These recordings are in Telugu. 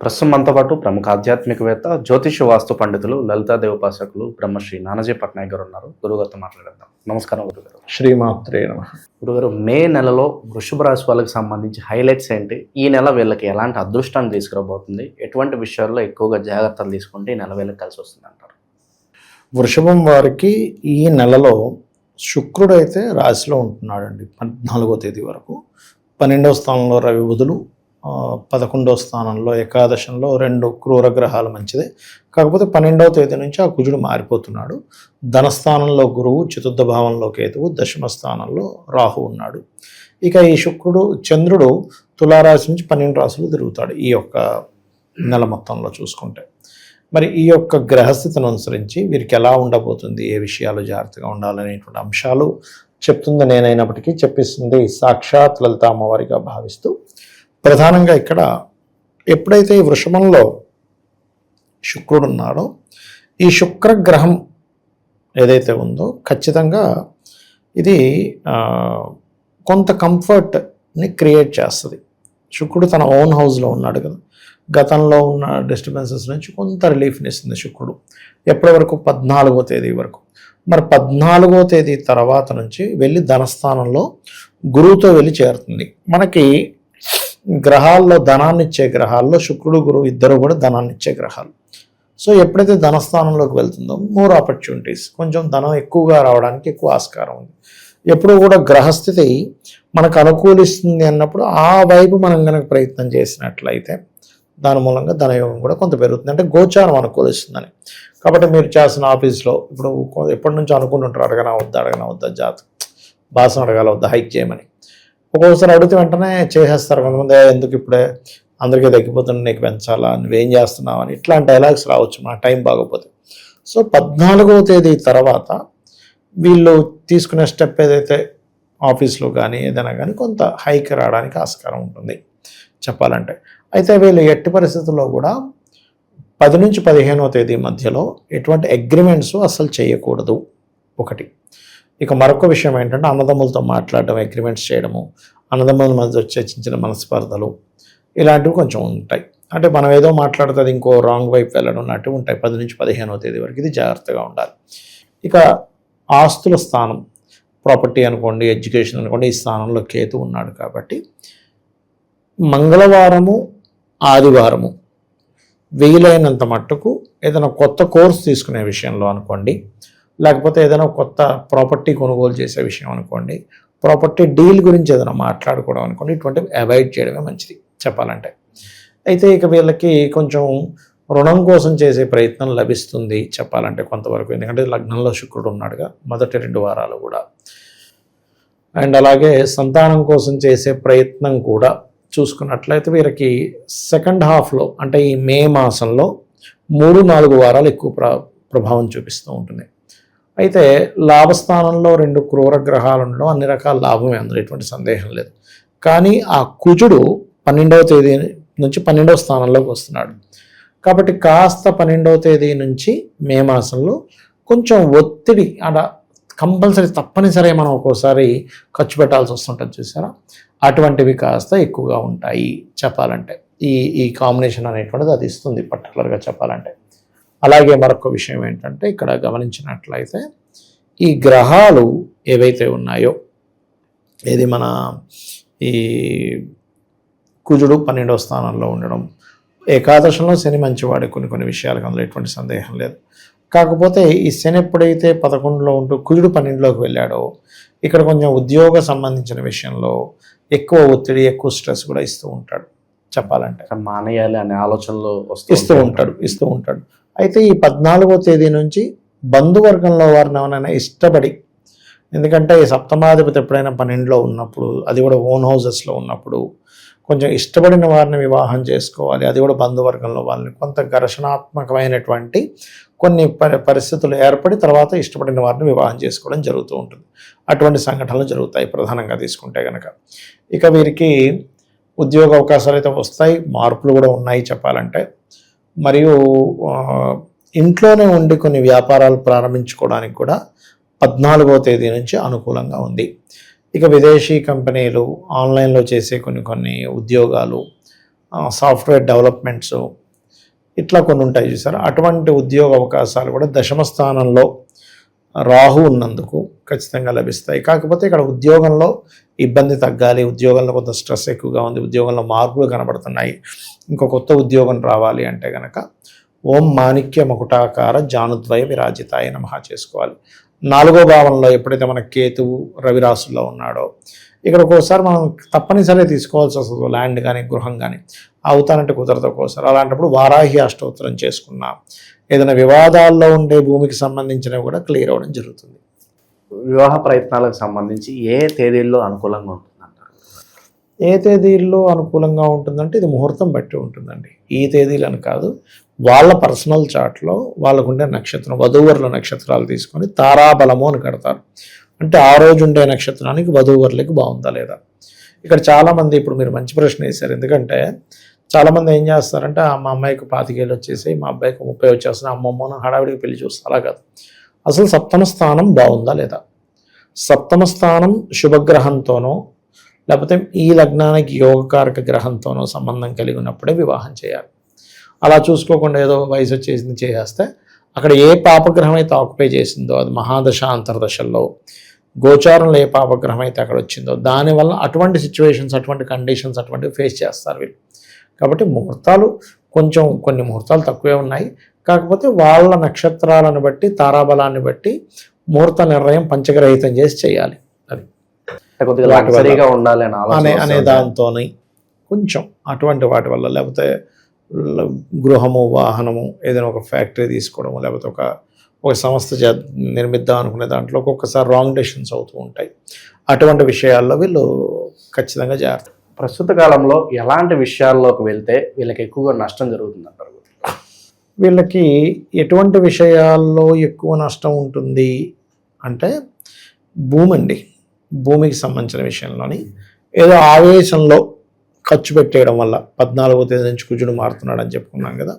ప్రస్తుతం మనతో పాటు ప్రముఖ ఆధ్యాత్మికవేత్త, జ్యోతిష వాస్తు పండితులు, లలితాదేవి ఉపాసకులు బ్రహ్మశ్రీ నానాజీ పట్నాయక్ గారు ఉన్నారు. గురుగారితో మాట్లాడేద్దాం. నమస్కారం గురుగారు. శ్రీమాత్రే నమః. గురుగారు, మే నెలలో వృషభ రాశి వాళ్ళకి సంబంధించి హైలైట్స్ ఏంటి? ఈ నెల వీళ్ళకి ఎలాంటి అదృష్టాన్ని తీసుకురాబోతుంది? ఎటువంటి విషయాల్లో ఎక్కువగా జాగ్రత్తలు తీసుకుంటే ఈ నెల వీళ్ళకి కలిసి వస్తుంది అంటారు? వృషభం వారికి ఈ నెలలో శుక్రుడు అయితే రాశిలో ఉంటున్నాడండి 14వ తేదీ వరకు. 12వ స్థానంలో రవి బుధులు, 11వ స్థానంలో ఏకాదశంలో 2 క్రూర గ్రహాలు మంచిదే. కాకపోతే 12వ తేదీ నుంచి ఆ కుజుడు మారిపోతున్నాడు. ధనస్థానంలో గురువు, చతుర్థ భావంలో కేతువు, దశమ స్థానంలో రాహు ఉన్నాడు. ఇక ఈ శుక్రుడు, చంద్రుడు తులారాశి నుంచి 12 రాశులు తిరుగుతాడు ఈ యొక్క నెల మొత్తంలో చూసుకుంటే. మరి ఈ యొక్క గ్రహస్థితిని అనుసరించి వీరికి ఎలా ఉండబోతుంది, ఏ విషయాలు జాగ్రత్తగా ఉండాలనేటువంటి అంశాలు చెప్తుంది నేనైనప్పటికీ చెప్పిస్తుంది సాక్షాత్ లలిత అమ్మవారిగా భావిస్తూ, ప్రధానంగా ఇక్కడ ఎప్పుడైతే ఈ వృషభంలో శుక్రుడు ఉన్నాడో, ఈ శుక్రగ్రహం ఏదైతే ఉందో ఖచ్చితంగా ఇది కొంత కంఫర్ట్ని క్రియేట్ చేస్తుంది. శుక్రుడు తన ఓన్ హౌస్లో ఉన్నాడు కదా, గతంలో ఉన్న డిస్టర్బెన్సెస్ నుంచి కొంత రిలీఫ్ని ఇస్తుంది శుక్రుడు. ఎప్పటి వరకు? 14వ తేదీ వరకు. మరి 14వ తేదీ తర్వాత నుంచి వెళ్ళి ధనస్థానంలో గురువుతో వెళ్ళి చేరుతుంది. మనకి గ్రహాల్లో ధనాన్ని ఇచ్చే గ్రహాల్లో శుక్రుడు గురువు ఇద్దరు కూడా ధనాన్ని ఇచ్చే గ్రహాలు. సో ఎప్పుడైతే ధనస్థానంలోకి వెళ్తుందో మోర్ ఆపర్చునిటీస్, కొంచెం ధనం ఎక్కువగా రావడానికి ఎక్కువ ఆస్కారం ఉంది. ఎప్పుడు కూడా గ్రహస్థితి మనకు అనుకూలిస్తుంది అన్నప్పుడు ఆ వైపు మనం కనుక ప్రయత్నం చేసినట్లయితే దాని మూలంగా ధనయోగం కూడా కొంత పెరుగుతుంది. అంటే గోచారం అనుకూలిస్తుందని. కాబట్టి మీరు చేసిన ఆఫీస్లో ఇప్పుడు ఎప్పటి నుంచో అనుకుంటుంటారు, అడగనా వద్దా జాతకం, బాసం అడగాల వద్దా, హైక్ చేయమని. ఒక్కొక్కసారి అడిగితే వెంటనే చేసేస్తారు కొంతమంది. ఎందుకు ఇప్పుడే అందరికీ తగ్గిపోతుంది, నీకు పెంచాలా, నువ్వేం చేస్తున్నావు అని ఇట్లాంటి డైలాగ్స్ రావచ్చు మన టైం బాగోపోతే. సో 14వ తేదీ తర్వాత వీళ్ళు తీసుకునే స్టెప్ ఏదైతే ఆఫీస్లో కానీ ఏదైనా కానీ కొంత హైక్ రావడానికి ఆస్కారం ఉంటుంది చెప్పాలంటే. అయితే వీళ్ళు ఎట్టి పరిస్థితుల్లో కూడా 10 నుంచి 15వ తేదీ మధ్యలో ఎటువంటి అగ్రిమెంట్స్ అసలు చేయకూడదు ఒకటి. ఇక మరొక విషయం ఏంటంటే అన్నదమ్ములతో మాట్లాడడం, అగ్రిమెంట్స్ చేయడము, అన్నదమ్ముల మధ్య వచ్చే చిన్న మనస్పర్ధలు ఇలాంటివి కొంచెం ఉంటాయి. అంటే మనం ఏదో మాట్లాడుతుంది ఇంకో రాంగ్ వైపు వెళ్ళడం లాంటివి ఉంటాయి 10 నుంచి 15వ తేదీ వరకు. ఇది జాగ్రత్తగా ఉండాలి. ఇక ఆస్తుల స్థానం, ప్రాపర్టీ అనుకోండి, ఎడ్యుకేషన్ అనుకోండి, ఈ స్థానంలో కేతు ఉన్నాడు కాబట్టి మంగళవారము, ఆదివారము వీలైనంత మట్టుకు ఏదైనా కొత్త కోర్స్ తీసుకునే విషయంలో అనుకోండి, లేకపోతే ఏదైనా కొత్త ప్రాపర్టీ కొనుగోలు చేసే విషయం అనుకోండి, ప్రాపర్టీ డీల్ గురించి ఏదైనా మాట్లాడుకోవడం అనుకోండి, ఇటువంటివి అవాయిడ్ చేయడమే మంచిది చెప్పాలంటే. అయితే ఇక వీళ్ళకి కొంచెం రుణం కోసం చేసే ప్రయత్నం లభిస్తుంది చెప్పాలంటే కొంతవరకు. ఎందుకంటే లగ్నంలో శుక్రుడు ఉన్నాడుగా మొదటి 2 వారాలు కూడా. అండ్ అలాగే సంతానం కోసం చేసే ప్రయత్నం కూడా చూసుకున్నట్లయితే వీరికి సెకండ్ హాఫ్లో అంటే ఈ మే మాసంలో 3-4 వారాలు ఎక్కువ ప్రభావం చూపిస్తూ ఉంటుంది. అయితే లాభస్థానంలో 2 క్రూర గ్రహాలు ఉండడం అన్ని రకాల లాభమే, అందులో ఎటువంటి సందేహం లేదు. కానీ ఆ కుజుడు 12వ తేదీ నుంచి 12వ స్థానంలోకి వస్తున్నాడు కాబట్టి కాస్త 12వ తేదీ నుంచి మే మాసంలో కొంచెం ఒత్తిడి అలా కంపల్సరీ తప్పనిసరి మనం ఒక్కోసారి ఖర్చు పెట్టాల్సి వస్తుంటుంది చూసారా, అటువంటివి కాస్త ఎక్కువగా ఉంటాయి చెప్పాలంటే. ఈ కాంబినేషన్ అనేటువంటిది అది ఇస్తుంది పర్టికులర్గా చెప్పాలంటే. అలాగే మరొక విషయం ఏంటంటే ఇక్కడ గమనించినట్లయితే ఈ గ్రహాలు ఏవైతే ఉన్నాయో, ఇది మన ఈ కుజుడు 12వ స్థానంలో ఉండడం, ఏకాదశంలో శని మంచివాడే కొన్ని విషయాలకు, అందులో ఎటువంటి సందేహం లేదు. కాకపోతే ఈ శని ఎప్పుడైతే 11లో ఉంటూ కుజుడు 12లోకి వెళ్ళాడో ఇక్కడ కొంచెం ఉద్యోగ సంబంధించిన విషయంలో ఎక్కువ ఒత్తిడి, ఎక్కువ స్ట్రెస్ కూడా ఇస్తూ ఉంటాడు చెప్పాలంటే. మానేయాలి అనే ఆలోచనలు ఇస్తూ ఉంటాడు. అయితే ఈ 14వ తేదీ నుంచి బంధువర్గంలో వారిని ఏమైనా ఇష్టపడి, ఎందుకంటే ఈ సప్తమాధిపతి ఎప్పుడైనా 12లో ఉన్నప్పుడు, అది కూడా ఓన్ హౌసెస్లో ఉన్నప్పుడు కొంచెం ఇష్టపడిన వారిని వివాహం చేసుకోవాలి, అది కూడా బంధువర్గంలో వాళ్ళని, కొంత ఘర్షణాత్మకమైనటువంటి కొన్ని పరిస్థితులు ఏర్పడి తర్వాత ఇష్టపడిన వారిని వివాహం చేసుకోవడం జరుగుతూ ఉంటుంది. అటువంటి సంఘటనలు జరుగుతాయి ప్రధానంగా తీసుకుంటే కనుక. ఇక వీరికి ఉద్యోగ అవకాశాలు అయితే వస్తాయి, మార్పులు కూడా ఉన్నాయి చెప్పాలంటే. మరియు ఇంట్లోనే ఉండి కొన్ని వ్యాపారాలు ప్రారంభించుకోవడానికి కూడా 14వ తేదీ నుంచి అనుకూలంగా ఉంది. ఇక విదేశీ కంపెనీలు, ఆన్లైన్లో చేసే కొన్ని ఉద్యోగాలు, సాఫ్ట్వేర్ డెవలప్మెంట్స్, ఇట్లా కొన్ని ఉంటాయి చూసారు. అటువంటి ఉద్యోగ అవకాశాలు కూడా దశమ స్థానంలో రాహు ఉన్నందుకు ఖచ్చితంగా లభిస్తాయి. కాకపోతే ఇక్కడ ఉద్యోగంలో ఇబ్బంది తగ్గాలి, ఉద్యోగంలో కొంత స్ట్రెస్ ఎక్కువగా ఉంది, ఉద్యోగంలో మార్పులు కనబడుతున్నాయి, ఇంకో కొత్త ఉద్యోగం రావాలి అంటే కనుక ఓం మాణిక్య మకుటాకార జానుద్వయ విరాజితాయ నమః చేసుకోవాలి. 4వ భావంలో ఎప్పుడైతే మన కేతువు రవి రాశుల్లో ఉన్నాడో ఇక్కడ ఒక్కోసారి మనం తప్పనిసరిగా తీసుకోవాల్సి వస్తుంది, ల్యాండ్ కానీ గృహం కానీ అవుతానంటే కుదరదు ఒక్కోసారి. అలాంటప్పుడు వారాహి అష్టోత్తరం చేసుకున్నా ఏదైనా వివాదాల్లో ఉండే భూమికి సంబంధించినవి కూడా క్లియర్ అవ్వడం జరుగుతుంది. వివాహ ప్రయత్నాలకు సంబంధించి ఏ తేదీల్లో అనుకూలంగా ఉంటుందంటారు? ఏ తేదీల్లో అనుకూలంగా ఉంటుందంటే ఇది ముహూర్తం బట్టి ఉంటుందండి. ఈ తేదీలని కాదు, వాళ్ళ పర్సనల్ చార్ట్లో వాళ్ళకుండే నక్షత్రం, వధూవరుల నక్షత్రాలు తీసుకొని తారాబలము అని కడతారు. అంటే ఆ రోజు ఉండే నక్షత్రానికి వధూవరులకి బాగుందా లేదా. ఇక్కడ చాలామంది, ఇప్పుడు మీరు మంచి ప్రశ్న వేశారు, ఎందుకంటే చాలామంది ఏం చేస్తారంటే మా అమ్మాయికి 25 ఏళ్ళు వచ్చేసి, మా అబ్బాయికి 30 వచ్చేస్తున్నాయి, అమ్మమ్మను హడావిడికి పెళ్లి చూస్తారు. అలా కాదు, అసలు సప్తమ స్థానం బాగుందా లేదా, సప్తమ స్థానం శుభగ్రహంతోనో లేకపోతే ఈ లగ్నానికి యోగకారక గ్రహంతోనో సంబంధం కలిగి ఉన్నప్పుడే వివాహం చేయాలి. అలా చూసుకోకుండా ఏదో వయసు వచ్చేసింది చేసేస్తే అక్కడ ఏ పాపగ్రహం అయితే ఆక్యుపై చేసిందో అది మహాదశ అంతర్దశల్లో గోచారంలో ఏ పాపగ్రహం అయితే అక్కడ వచ్చిందో దానివల్ల అటువంటి సిచ్యువేషన్స్, అటువంటి కండిషన్స్ అటువంటివి ఫేస్ చేస్తారు వీళ్ళు. కాబట్టి ముహూర్తాలు కొన్ని ముహూర్తాలు తక్కువే ఉన్నాయి. కాకపోతే వాళ్ళ నక్షత్రాలను బట్టి, తారాబలాన్ని బట్టి ముహూర్త నిర్ణయం పంచగ్రహితం చేసి చేయాలి. అది కొద్దిగా లగ్జరీగా ఉండాలి అనే దాంతోనే కొంచెం అటువంటి వాటి వల్ల, లేకపోతే గృహము, వాహనము, ఏదైనా ఒక ఫ్యాక్టరీ తీసుకోవడము, లేకపోతే ఒక సంస్థ నిర్మిద్దాం అనుకునే దాంట్లో ఒక్కొక్కసారి రాంగ్ డెసిషన్స్ అవుతూ ఉంటాయి. అటువంటి విషయాల్లో వీళ్ళు ఖచ్చితంగా జాగ్రత్త. ప్రస్తుత కాలంలో ఎలాంటి విషయాల్లోకి వెళ్తే వీళ్ళకి ఎక్కువగా నష్టం జరుగుతుందంటారు? వీళ్ళకి ఎటువంటి విషయాల్లో ఎక్కువ నష్టం ఉంటుంది అంటే భూమి అండి. భూమికి సంబంధించిన విషయంలోని ఏదో ఆవేశంలో ఖర్చు పెట్టేయడం వల్ల 14వ తేదీ నుంచి కుజుడు మారుతున్నాడు అని చెప్పుకున్నాం కదా.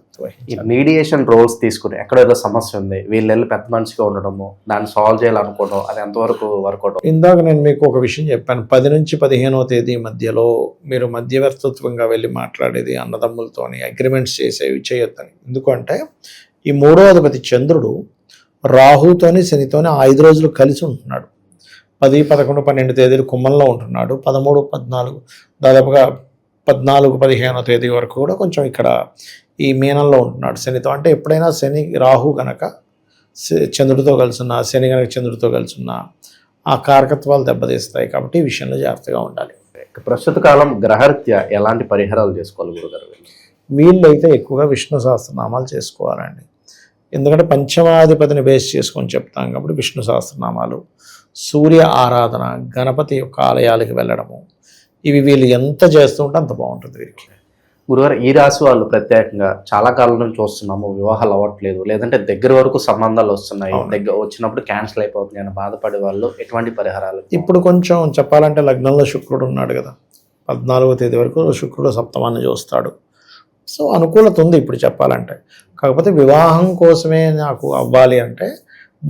ఈ మీడియేషన్ రోల్స్ తీసుకుని ఎక్కడ ఏదో సమస్య ఉంది, వీళ్ళు పెద్ద మనిషిగా ఉండడము, దాన్ని సాల్వ్ చేయాలనుకోవడం, అది ఎంతవరకు వర్కౌట్? ఇందాక నేను మీకు ఒక విషయం చెప్పాను, 10 నుంచి 15వ తేదీ మధ్యలో మీరు మధ్యవర్తిత్వంగా వెళ్ళి మాట్లాడేది, అన్నదమ్ములతోని అగ్రిమెంట్స్ చేసేవి చేయొద్దని. ఎందుకంటే ఈ 3వ అధిపతి చంద్రుడు రాహుతోని శనితోని 5 రోజులు కలిసి ఉంటున్నాడు. 10, 11, 12 తేదీలు కుంభంలో ఉంటున్నాడు. 13, 14 దాదాపుగా 14, 15వ తేదీ వరకు కూడా కొంచెం ఇక్కడ ఈ మీనంలో ఉంటున్నాడు శనితో. అంటే ఎప్పుడైనా శని రాహు గనక చంద్రుడితో కలిసిన, శని గనక చంద్రుడితో కలిసిన ఆ కారకత్వాలు దెబ్బతీస్తాయి. కాబట్టి ఈ విషయంలో జాగ్రత్తగా ఉండాలి. ప్రస్తుత కాలం గ్రహరీత్యా ఎలాంటి పరిహారాలు చేసుకోవాలి గురుగారు? వీళ్ళైతే ఎక్కువగా విష్ణు సహస్రనామాలు చేసుకోవాలండి. ఎందుకంటే పంచమాధిపతిని బేస్ చేసుకొని చెప్తాం కాబట్టి విష్ణు సహస్రనామాలు, సూర్య ఆరాధన, గణపతి యొక్క ఆలయాలకు వెళ్ళడము, ఇవి వీళ్ళు ఎంత చేస్తూ ఉంటే అంత బాగుంటుంది వీరికి. గురుగారు, ఈ రాశి వాళ్ళు ప్రత్యేకంగా చాలా కాలం నుంచి చూస్తున్నాము, వివాహాలు అవ్వట్లేదు, లేదంటే దగ్గర వరకు సంబంధాలు వస్తున్నాయి, దగ్గర వచ్చినప్పుడు క్యాన్సిల్ అయిపోతుంది అని బాధపడే వాళ్ళు ఎటువంటి పరిహారాలు? ఇప్పుడు కొంచెం చెప్పాలంటే లగ్నంలో శుక్రుడు ఉన్నాడు కదా, 14వ తేదీ వరకు శుక్రుడు సప్తమాన్ని చూస్తాడు. సో అనుకూలత ఉంది ఇప్పుడు చెప్పాలంటే. కాకపోతే వివాహం కోసమే నాకు అవ్వాలి అంటే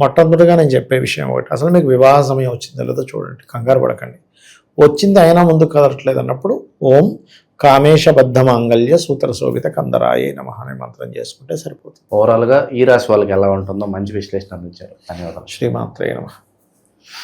మొట్టమొదటిగా నేను చెప్పే విషయం ఒకటి, అసలు మీకు వివాహ సమయం వచ్చిందో లేదో చూడండి, కంగారు పడకండి. వచ్చింది అయినా ముందుకు కదలట్లేదు అన్నప్పుడు ఓం కామేశబద్ధ మాంగళ్య సూత్ర శోభిత కందరాయ నమః అనే మంత్రం చేసుకుంటే సరిపోతుంది. ఓవరాల్గా ఈ రాశి వాళ్ళకి ఎలా ఉంటుందో మంచి విశ్లేషణ అందించారు. ధన్యవాదాలు. శ్రీమాత్రే నమః.